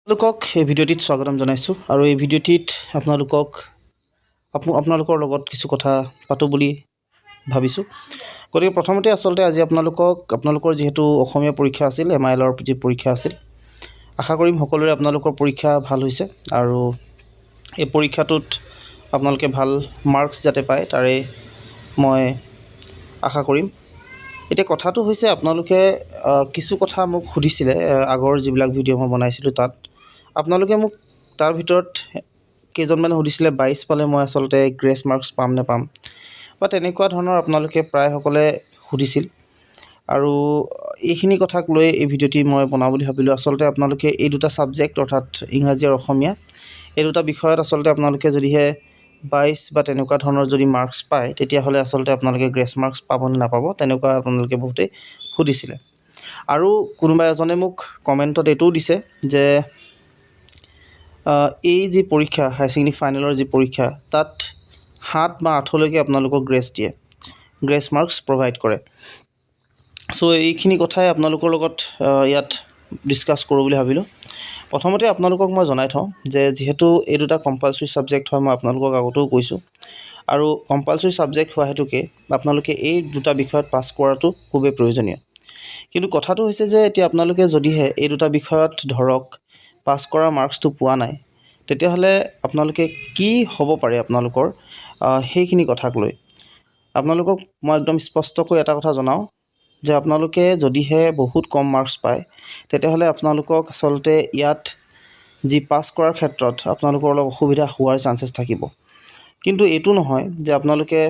আপোনালোকক এই ভিডিঅ'টিত স্বাগতম জনাইছোঁ আৰু এই ভিডিঅ'টিত আপোনালোকৰ লগত কিছু কথা পাতোঁ বুলি ভাবিছোঁ। গতিকে প্ৰথমতে আচলতে আজি আপোনালোকৰ যিহেতু অসমীয়া পৰীক্ষা আছিল, MILৰ যি পৰীক্ষা আছিল, আশা কৰিম সকলোৰে আপোনালোকৰ পৰীক্ষা ভাল হৈছে আৰু এই পৰীক্ষাটোত আপোনালোকে ভাল মাৰ্কছ যাতে পায় তাৰে মই আশা কৰিম। এতিয়া কথাটো হৈছে আপোনালোকে কিছু কথা মোক সুধিছিলে আগৰ যিবিলাক ভিডিঅ' মই বনাইছিলোঁ তাত। আপোনালোকে মোক তাৰ ভিতৰত কেইজনমানে সুধিছিলে 22 পালে মই আচলতে গ্ৰেছ মাৰ্কছ পাম নে পাম বা তেনেকুৱা ধৰণৰ আপোনালোকে প্ৰায়সকলে সুধিছিল আৰু এইখিনি কথাক লৈ এই ভিডিঅ'টি মই বনাওঁ বুলি ভাবিলোঁ। আচলতে আপোনালোকে এই দুটা ছাবজেক্ট অৰ্থাৎ ইংৰাজী আৰু অসমীয়া এই দুটা বিষয়ত আচলতে আপোনালোকে যদিহে 22 বা তেনেকুৱা ধৰণৰ যদি মাৰ্কছ পায় তেতিয়াহ'লে আচলতে আপোনালোকে গ্ৰেছ মাৰ্কছ পাব নে নাপাব তেনেকুৱা আপোনালোকে বহুতেই সুধিছিলে। আৰু কোনোবা এজনে মোক কমেণ্টত এইটোও দিছে যে এই যি পৰীক্ষা হায়াৰ ছেকেণ্ডেৰী ফাইনেলৰ যি পৰীক্ষা তাত 7 বা 8লৈকে আপোনালোকক গ্ৰেছ মাৰ্কছ প্ৰভাইড কৰে। চ' এইখিনি কথাই আপোনালোকৰ লগত ইয়াত ডিছকাছ কৰোঁ বুলি ভাবিলোঁ। প্ৰথমতে আপোনালোকক মই জনাই থওঁ যে যিহেতু এই দুটা কম্পালচৰি ছাবজেক্ট হয়, মই আপোনালোকক আগতেও কৈছোঁ, আৰু কম্পালচৰি ছাবজেক্ট হোৱা হেতুকে আপোনালোকে এই দুটা বিষয়ত পাছ কৰাটো খুবেই প্ৰয়োজনীয়। কিন্তু কথাটো হৈছে যে এতিয়া আপোনালোকে যদিহে এই দুটা বিষয়ত ধৰক পাছ কৰা মাৰ্কছটো পোৱা নাই তেতিয়াহ'লে আপোনালোকে কি হ'ব পাৰে আপোনালোকৰ সেইখিনি কথাক লৈ আপোনালোকক মই একদম স্পষ্টকৈ এটা কথা জনাওঁ যে আপোনালোকে যদিহে বহুত কম মাৰ্কছ পায় তেতিয়াহ'লে আপোনালোকক আচলতে ইয়াত যি পাছ কৰাৰ ক্ষেত্ৰত আপোনালোকৰ অলপ অসুবিধা হোৱাৰ চান্সেছ থাকিব। কিন্তু এইটো নহয় যে আপোনালোকে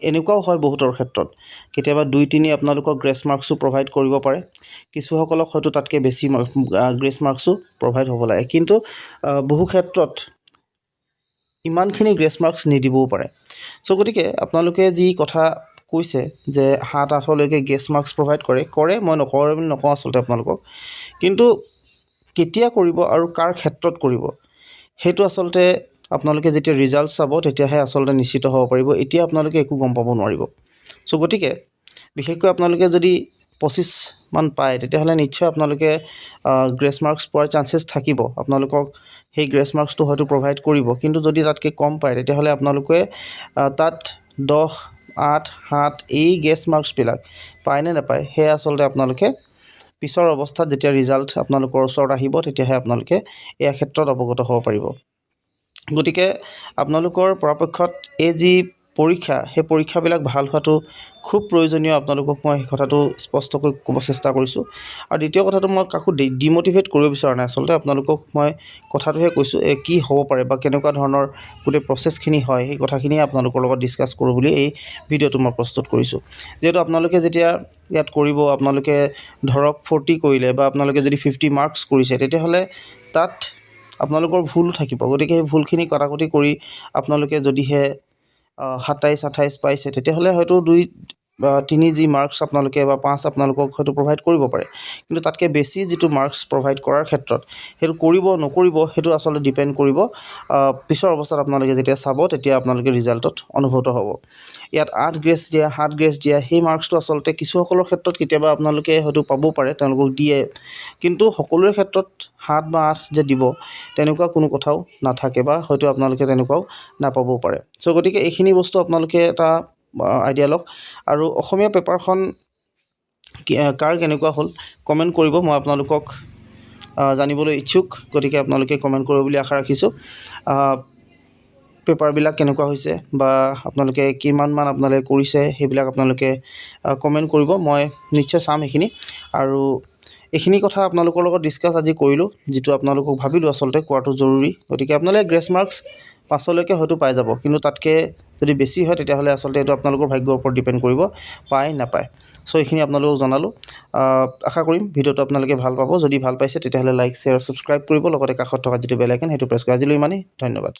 এনেকুৱাও হয় বহুতৰ ক্ষেত্ৰত কেতিয়াবা 2-3 আপোনালোকক গ্ৰেছ মাৰ্কছো প্ৰভাইড কৰিব পাৰে, কিছুসকলক হয়তো তাতকৈ বেছি গ্ৰেছ মাৰ্কছো প্ৰভাইড হ'ব লাগে, কিন্তু বহু ক্ষেত্ৰত ইমানখিনি গ্ৰেছ মাৰ্কছ নিদিবও পাৰে। চ' গতিকে আপোনালোকে যি কথা কৈছে যে 7-8লৈকে গ্ৰেছ মাৰ্কছ প্ৰভাইড কৰে মই নকৰে বুলি নকওঁ আচলতে আপোনালোকক, কিন্তু কেতিয়া কৰিব আৰু কাৰ ক্ষেত্ৰত কৰিব সেইটো আচলতে আপোনালোকে যেতিয়া ৰিজাল্ট চাব তেতিয়াহে আচলতে নিশ্চিত হ'ব পাৰিব। এতিয়া আপোনালোকে একো গম পাব নোৱাৰিব। চ' গতিকে বিশেষকৈ আপোনালোকে যদি 25 মান পায় তেতিয়াহ'লে নিশ্চয় আপোনালোকে গ্ৰেছ মাৰ্কছ পোৱাৰ চান্সেছ থাকিব। আপোনালোকক সেই গ্ৰেছ মাৰ্কছটো হয়তো প্ৰভাইড কৰিব, কিন্তু যদি তাতকৈ কম পায় তেতিয়াহ'লে আপোনালোকে তাত 10, 8, 7 এই গ্ৰেছ মাৰ্কছবিলাক পায় নে নাপায় সেয়া আচলতে আপোনালোকে পিছৰ অৱস্থাত যেতিয়া ৰিজাল্ট আপোনালোকৰ ওচৰত আহিব তেতিয়াহে আপোনালোকে এই ক্ষেত্ৰত অৱগত হ'ব পাৰিব। গতিকে আপোনালোকৰ পৰাপক্ষত এই যি পৰীক্ষা সেই পৰীক্ষাবিলাক ভাল হোৱাটো খুব প্ৰয়োজনীয়। আপোনালোকক মই সেই কথাটো স্পষ্টকৈ ক'ব চেষ্টা কৰিছোঁ। আৰু দ্বিতীয় কথাটো মই কাকো ডিম'টিভেট কৰিব বিচৰা নাই, আচলতে আপোনালোকক মই কথাটোহে কৈছোঁ কি হ'ব পাৰে বা কেনেকুৱা ধৰণৰ গোটেই প্ৰচেছখিনি হয় সেই কথাখিনিয়ে আপোনালোকৰ লগত ডিছকাছ কৰোঁ বুলি এই ভিডিঅ'টো মই প্ৰস্তুত কৰিছোঁ। যিহেতু আপোনালোকে যেতিয়া ইয়াত কৰিব, আপোনালোকে ধৰক 40 কৰিলে বা আপোনালোকে যদি 50 মাৰ্কছ কৰিছে তেতিয়াহ'লে তাত আপোনালোকৰ ভুল থাকিব। গতিকে সেই ভুলখিনি কটাকটি কৰি আপোনালোকে যদিহে 27-28 পাইছে তেতিয়াহ'লে হয়তো 2-3 যি মাৰ্কছ আপোনালোকে বা 5 আপোনালোকক হয়তো প্ৰভাইড কৰিব পাৰে, কিন্তু তাতকৈ বেছি যিটো মাৰ্কছ প্ৰভাইড কৰাৰ ক্ষেত্ৰত সেইটো কৰিব নকৰিব সেইটো আচলতে ডিপেণ্ড কৰিব পিছৰ অৱস্থাত আপোনালোকে যেতিয়া চাব তেতিয়া আপোনালোকে ৰিজাল্টত অনুভূত হ'ব। ইয়াত 8 গ্ৰেছ দিয়া 7 গ্ৰেছ দিয়া সেই মাৰ্কছটো আচলতে কিছুসকলৰ ক্ষেত্ৰত কেতিয়াবা আপোনালোকে হয়তো পাবও পাৰে, তেওঁলোকক দিয়ে, কিন্তু সকলোৰে ক্ষেত্ৰত 7 বা 8 যে দিব তেনেকুৱা কোনো কথাও নাথাকে বা হয়তো আপোনালোকে তেনেকুৱাও নাপাবও পাৰে। চ' গতিকে এইখিনি বস্তু আপোনালোকে এটা আইডিয়া লওক। আৰু অসমীয়া পেপাৰখন কাৰ কেনেকুৱা হ'ল কমেণ্ট কৰিব, মই আপোনালোকক জানিবলৈ ইচ্ছুক। গতিকে আপোনালোকে কমেণ্ট কৰিব বুলি আশা ৰাখিছোঁ। পেপাৰবিলাক কেনেকুৱা হৈছে বা আপোনালোকে কিমানমান আপোনালোকে কৰিছে সেইবিলাক আপোনালোকে কমেণ্ট কৰিব, মই নিশ্চয় চাম সেইখিনি। আৰু এইখিনি কথা আপোনালোকৰ লগত ডিছকাছ আজি কৰিলোঁ, যিটো আপোনালোকক ভাবিলোঁ আচলতে কোৱাটো জৰুৰী। গতিকে আপোনালোকে গ্ৰেছ মাৰ্কছ 5লৈকে হয়তো পাই যাব, কিন্তু তাতকৈ যদি বেছি হয় তেতিয়াহ'লে আচলতে এইটো আপোনালোকৰ ভাগ্যৰ ওপৰত ডিপেণ্ড কৰিব পায় নাপায়। চ' এইখিনি আপোনালোকক জনালোঁ। আশা কৰিম ভিডিঅ'টো আপোনালোকে ভাল পাব। যদি ভাল পাইছে তেতিয়াহ'লে লাইক, শ্বেয়াৰ, ছাবস্ক্ৰাইব কৰিব, লগতে কাষত থকা যিটো বেল আইকন সেইটো প্ৰেছ কৰিব। আজিলৈ ইমানেই, ধন্যবাদ।